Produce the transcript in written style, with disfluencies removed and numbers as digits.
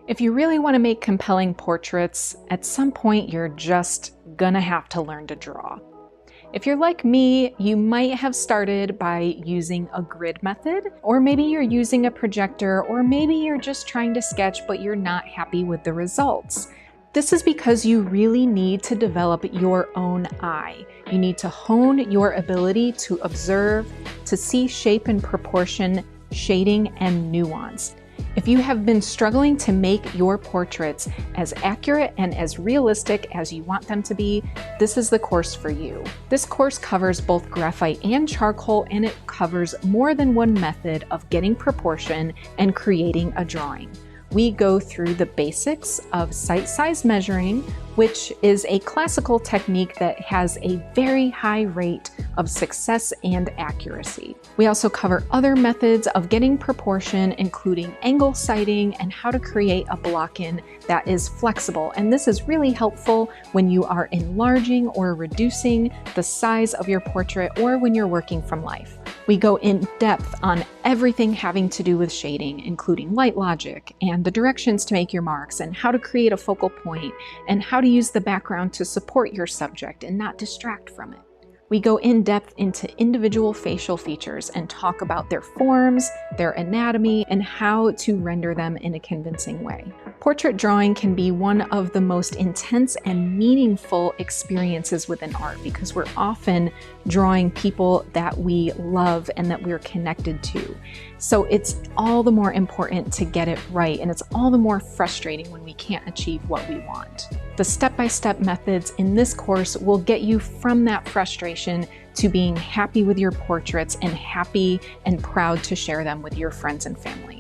If you really want to make compelling portraits, at some point you're just gonna have to learn to draw. If you're like me, you might have started by using a grid method, or maybe you're using a projector, or maybe you're just trying to sketch but you're not happy with the results. This is because you really need to develop your own eye. You need to hone your ability to observe, to see shape and proportion, shading, and nuance. If you have been struggling to make your portraits as accurate and as realistic as you want them to be, this is the course for you. This course covers both graphite and charcoal, and it covers more than one method of getting proportion and creating a drawing. We go through the basics of sight size measuring, which is a classical technique that has a very high rate of success and accuracy. We also cover other methods of getting proportion, including angle sighting and how to create a block-in that is flexible. And this is really helpful when you are enlarging or reducing the size of your portrait or when you're working from life. We go in depth on everything having to do with shading, including light logic and the directions to make your marks and how to create a focal point and how to use the background to support your subject and not distract from it. We go in depth into individual facial features and talk about their forms, their anatomy, and how to render them in a convincing way. Portrait drawing can be one of the most intense and meaningful experiences within art because we're often drawing people that we love and that we're connected to. So it's all the more important to get it right, and it's all the more frustrating when we can't achieve what we want. The step-by-step methods in this course will get you from that frustration to being happy with your portraits and happy and proud to share them with your friends and family.